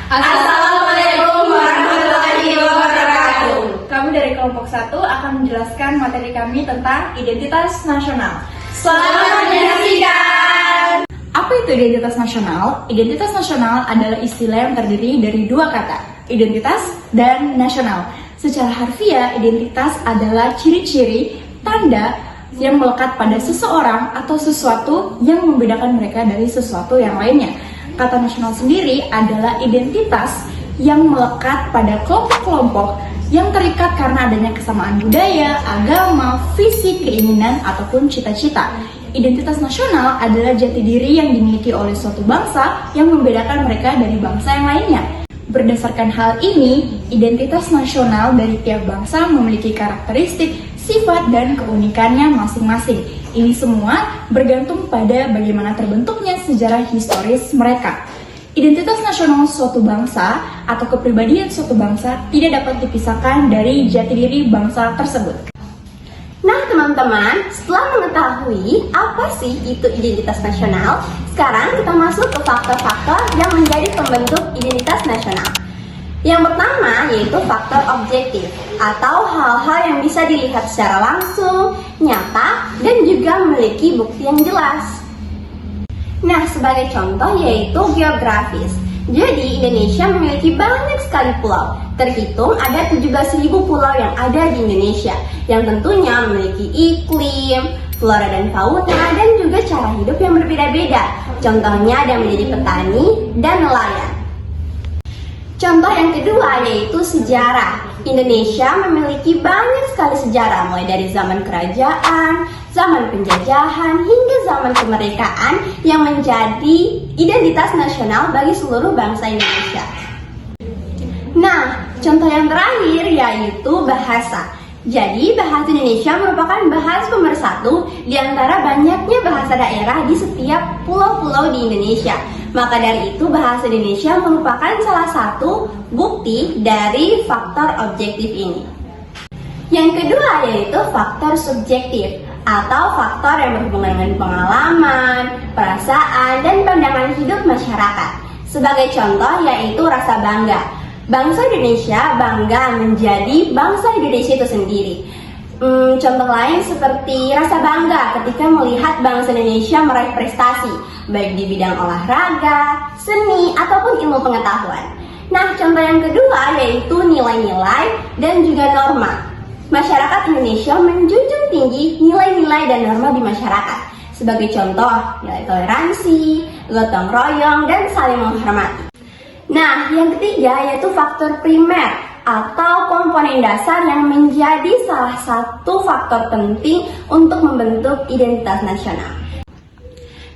Assalamualaikum warahmatullahi wabarakatuh. Kami dari kelompok 1 akan menjelaskan materi kami tentang identitas nasional. Selamat menyaksikan. Apa itu identitas nasional? Identitas nasional adalah istilah yang terdiri dari dua kata, identitas dan nasional. Secara harfiah, identitas adalah ciri-ciri, tanda yang melekat pada seseorang atau sesuatu yang membedakan mereka dari sesuatu yang lainnya. Kata nasional sendiri adalah identitas yang melekat pada kelompok-kelompok yang terikat karena adanya kesamaan budaya, agama, fisik, keinginan, ataupun cita-cita. Identitas nasional adalah jati diri yang dimiliki oleh suatu bangsa yang membedakan mereka dari bangsa yang lainnya. Berdasarkan hal ini, identitas nasional dari tiap bangsa memiliki karakteristik, sifat, dan keunikannya masing-masing. Ini semua bergantung pada bagaimana terbentuknya sejarah historis mereka. Identitas nasional suatu bangsa atau kepribadian suatu bangsa tidak dapat dipisahkan dari jati diri bangsa tersebut. Nah teman-teman, setelah mengetahui apa sih itu identitas nasional, sekarang kita masuk ke faktor-faktor yang menjadi pembentuk identitas nasional. Yang pertama yaitu faktor objektif atau hal-hal yang bisa dilihat secara langsung, nyata, dan juga memiliki bukti yang jelas. Nah, sebagai contoh yaitu geografis. Jadi, Indonesia memiliki banyak sekali pulau. Terhitung ada 17.000 pulau yang ada di Indonesia, yang tentunya memiliki iklim, flora dan fauna, dan juga cara hidup yang berbeda-beda. Contohnya ada menjadi petani dan nelayan. Contoh yang kedua yaitu sejarah. Indonesia memiliki banyak sekali sejarah, mulai dari zaman kerajaan, zaman penjajahan, hingga zaman kemerdekaan yang menjadi identitas nasional bagi seluruh bangsa Indonesia. Nah, contoh yang terakhir yaitu bahasa. Jadi, bahasa Indonesia merupakan bahasa pemersatu di antara banyaknya bahasa daerah di setiap pulau-pulau di Indonesia. Maka dari itu, bahasa Indonesia merupakan salah satu bukti dari faktor objektif ini. Yang kedua yaitu faktor subjektif atau faktor yang berhubungan dengan pengalaman, perasaan, dan pandangan hidup masyarakat. Sebagai contoh yaitu rasa bangga. Bangsa Indonesia bangga menjadi bangsa Indonesia itu sendiri. Contoh lain seperti rasa bangga ketika melihat bangsa Indonesia meraih prestasi, baik di bidang olahraga, seni, ataupun ilmu pengetahuan. Nah, contoh yang kedua yaitu nilai-nilai dan juga norma. Masyarakat Indonesia menjunjung tinggi nilai-nilai dan norma di masyarakat. Sebagai contoh, nilai toleransi, gotong royong, dan saling menghormati. Nah, yang ketiga yaitu faktor primer atau komponen dasar yang menjadi salah satu faktor penting untuk membentuk identitas nasional.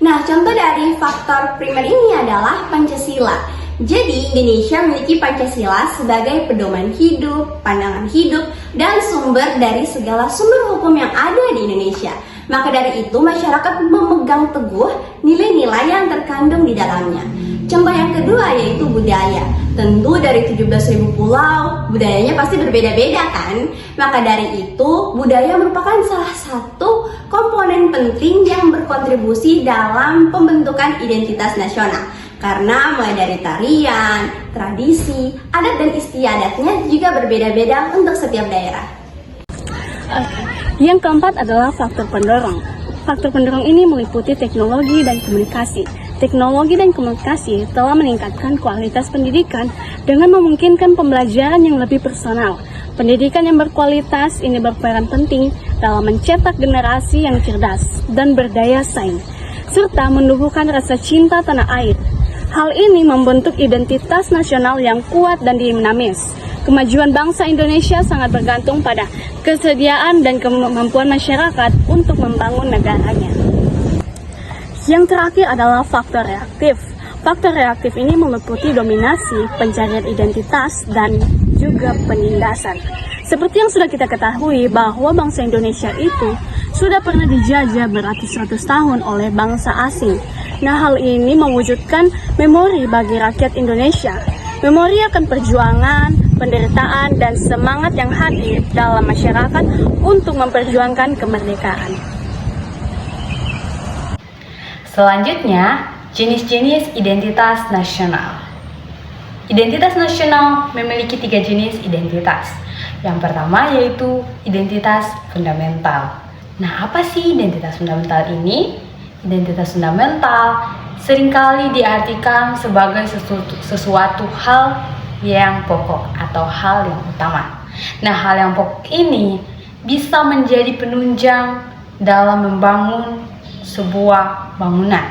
Nah, contoh dari faktor primer ini adalah Pancasila. Jadi, Indonesia memiliki Pancasila sebagai pedoman hidup, pandangan hidup, dan sumber dari segala sumber hukum yang ada di Indonesia. Maka dari itu, masyarakat memegang teguh nilai-nilai yang terkandung di dalamnya. Contoh yang kedua yaitu budaya. Tentu dari 17.000 pulau, budayanya pasti berbeda-beda kan? Maka dari itu, budaya merupakan salah satu komponen penting yang berkontribusi dalam pembentukan identitas nasional. Karena mulai dari tarian, tradisi, adat dan istiadatnya juga berbeda-beda untuk setiap daerah. Yang keempat adalah faktor pendorong. Faktor pendorong ini meliputi teknologi dan komunikasi. Teknologi dan komunikasi telah meningkatkan kualitas pendidikan dengan memungkinkan pembelajaran yang lebih personal. Pendidikan yang berkualitas ini berperan penting dalam mencetak generasi yang cerdas dan berdaya saing, serta menumbuhkan rasa cinta tanah air. Hal ini membentuk identitas nasional yang kuat dan dinamis. Kemajuan bangsa Indonesia sangat bergantung pada kesediaan dan kemampuan masyarakat untuk membangun negaranya. Yang terakhir adalah faktor reaktif. Faktor reaktif ini meliputi dominasi, pencarian identitas, dan juga penindasan. Seperti yang sudah kita ketahui bahwa bangsa Indonesia itu sudah pernah dijajah beratus-ratus tahun oleh bangsa asing. Nah, hal ini mewujudkan memori bagi rakyat Indonesia. Memori akan perjuangan, penderitaan, dan semangat yang hadir dalam masyarakat untuk memperjuangkan kemerdekaan. Selanjutnya, jenis-jenis identitas nasional. Identitas nasional memiliki 3 jenis identitas. Yang pertama yaitu identitas fundamental. Nah, apa sih identitas fundamental ini? Identitas fundamental seringkali diartikan sebagai sesuatu hal yang pokok atau hal yang utama. Nah, hal yang pokok ini bisa menjadi penunjang dalam membangun sebuah bangunan.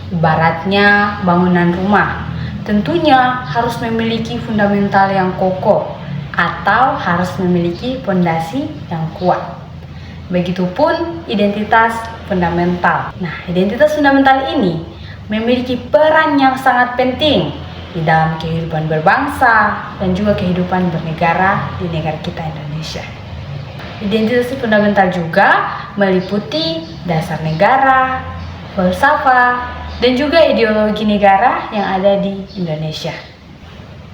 Ibaratnya bangunan rumah, tentunya harus memiliki fundamental yang kokoh atau harus memiliki fondasi yang kuat. Begitupun identitas fundamental. Nah, identitas fundamental ini memiliki peran yang sangat penting di dalam kehidupan berbangsa dan juga kehidupan bernegara di negara kita Indonesia. Identitas fundamental juga meliputi dasar negara, falsafah, dan juga ideologi negara yang ada di Indonesia.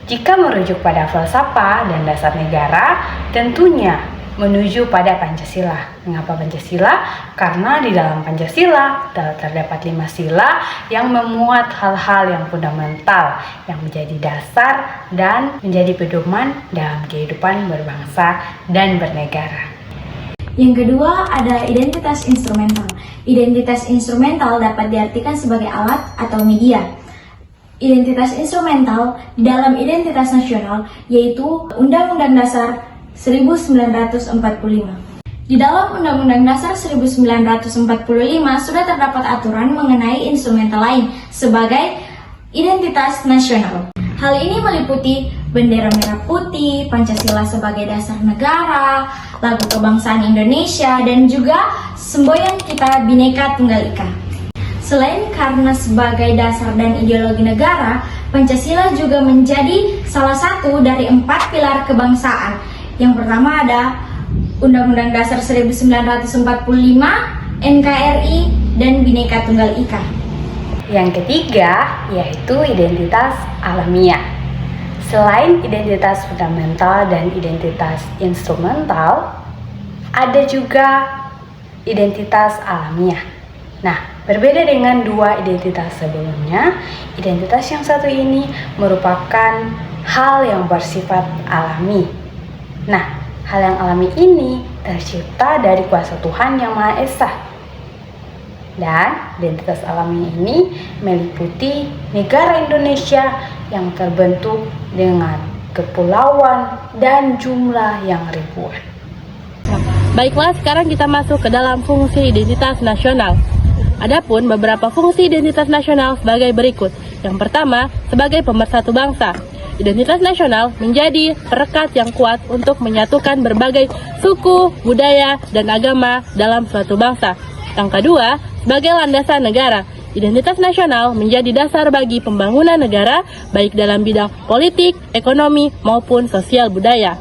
Jika merujuk pada falsafah dan dasar negara, tentunya menuju pada Pancasila. Mengapa Pancasila? Karena di dalam Pancasila terdapat 5 sila yang memuat hal-hal yang fundamental yang menjadi dasar dan menjadi pedoman dalam kehidupan berbangsa dan bernegara. Yang kedua ada identitas instrumental. Identitas instrumental dapat diartikan sebagai alat atau media. Identitas instrumental dalam identitas nasional yaitu Undang-Undang Dasar 1945. Di dalam Undang-Undang Dasar 1945 sudah terdapat aturan mengenai instrumental lain sebagai identitas nasional. Hal ini meliputi bendera merah putih, Pancasila sebagai dasar negara, lagu kebangsaan Indonesia, dan juga semboyan kita Bhinneka Tunggal Ika. Selain karena sebagai dasar dan ideologi negara, Pancasila juga menjadi salah satu dari 4 pilar kebangsaan. Yang pertama ada Undang-Undang Dasar 1945, NKRI, dan Bhinneka Tunggal Ika. Yang ketiga yaitu identitas alamiah. Selain identitas fundamental dan identitas instrumental, ada juga identitas alamiah. Nah, berbeda dengan 2 identitas sebelumnya, identitas yang satu ini merupakan hal yang bersifat alami. Nah, hal yang alami ini tercipta dari kuasa Tuhan Yang Maha Esa. Dan identitas alami ini meliputi negara Indonesia yang terbentuk dengan kepulauan dan jumlah yang ribuan. Baiklah, sekarang kita masuk ke dalam fungsi identitas nasional. Adapun beberapa fungsi identitas nasional sebagai berikut. Yang pertama, sebagai pemersatu bangsa. Identitas nasional menjadi perekat yang kuat untuk menyatukan berbagai suku, budaya, dan agama dalam suatu bangsa. Yang kedua, sebagai landasan negara. Identitas nasional menjadi dasar bagi pembangunan negara, baik dalam bidang politik, ekonomi, maupun sosial budaya.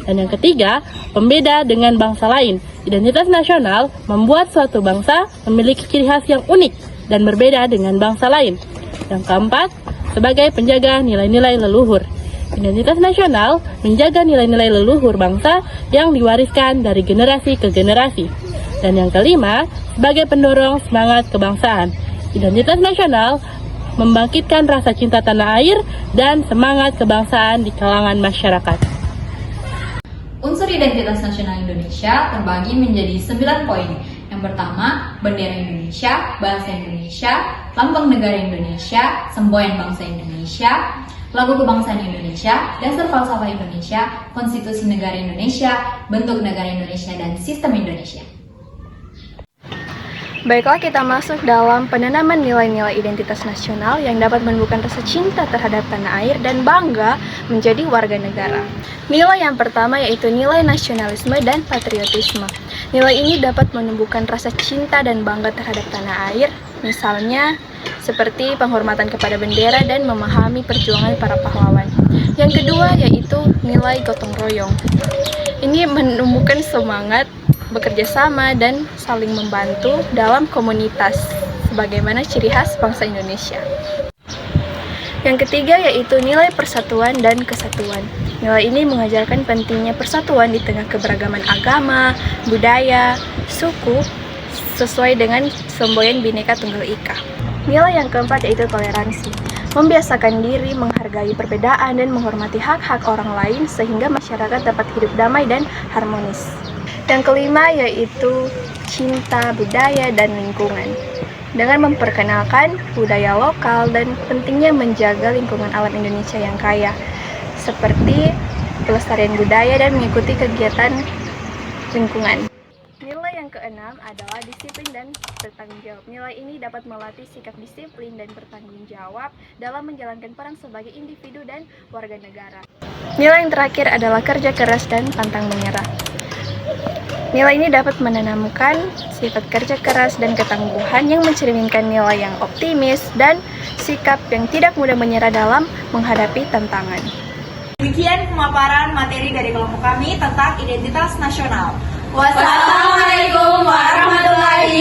Dan yang ketiga, pembeda dengan bangsa lain. Identitas nasional membuat suatu bangsa memiliki ciri khas yang unik dan berbeda dengan bangsa lain. Yang keempat, sebagai penjaga nilai-nilai leluhur. Identitas nasional menjaga nilai-nilai leluhur bangsa yang diwariskan dari generasi ke generasi. Dan yang kelima, sebagai pendorong semangat kebangsaan. Identitas nasional membangkitkan rasa cinta tanah air dan semangat kebangsaan di kalangan masyarakat. Unsur identitas nasional Indonesia terbagi menjadi 9 poin. Yang pertama, bendera Indonesia, bahasa Indonesia, lambang negara Indonesia, semboyan bangsa Indonesia, lagu kebangsaan Indonesia, dasar falsafah Indonesia, konstitusi negara Indonesia, bentuk negara Indonesia, dan sistem Indonesia. Baiklah, kita masuk dalam penanaman nilai-nilai identitas nasional yang dapat menumbuhkan rasa cinta terhadap tanah air dan bangga menjadi warga negara. Nilai yang pertama yaitu nilai nasionalisme dan patriotisme. Nilai ini dapat menumbuhkan rasa cinta dan bangga terhadap tanah air, misalnya seperti penghormatan kepada bendera dan memahami perjuangan para pahlawan. Yang kedua yaitu nilai gotong royong. Ini menumbuhkan semangat bekerja sama dan saling membantu dalam komunitas sebagaimana ciri khas bangsa Indonesia. Yang ketiga yaitu nilai persatuan dan kesatuan. Nilai ini mengajarkan pentingnya persatuan di tengah keberagaman agama, budaya, suku, sesuai dengan semboyan Bhinneka Tunggal Ika. Nilai yang keempat yaitu toleransi. Membiasakan diri menghargai perbedaan dan menghormati hak-hak orang lain sehingga masyarakat dapat hidup damai dan harmonis. Yang kelima yaitu cinta budaya dan lingkungan. Dengan memperkenalkan budaya lokal dan pentingnya menjaga lingkungan alam Indonesia yang kaya, seperti pelestarian budaya dan mengikuti kegiatan lingkungan. Nilai yang keenam adalah disiplin dan bertanggung jawab. Nilai ini dapat melatih sikap disiplin dan bertanggung jawab dalam menjalankan peran sebagai individu dan warga negara. Nilai yang terakhir adalah kerja keras dan pantang menyerah. Nilai ini dapat menanamkan sifat kerja keras dan ketangguhan yang mencerminkan nilai yang optimis dan sikap yang tidak mudah menyerah dalam menghadapi tantangan. Demikian pemaparan materi dari kelompok kami tentang identitas nasional. Wassalamualaikum warahmatullahi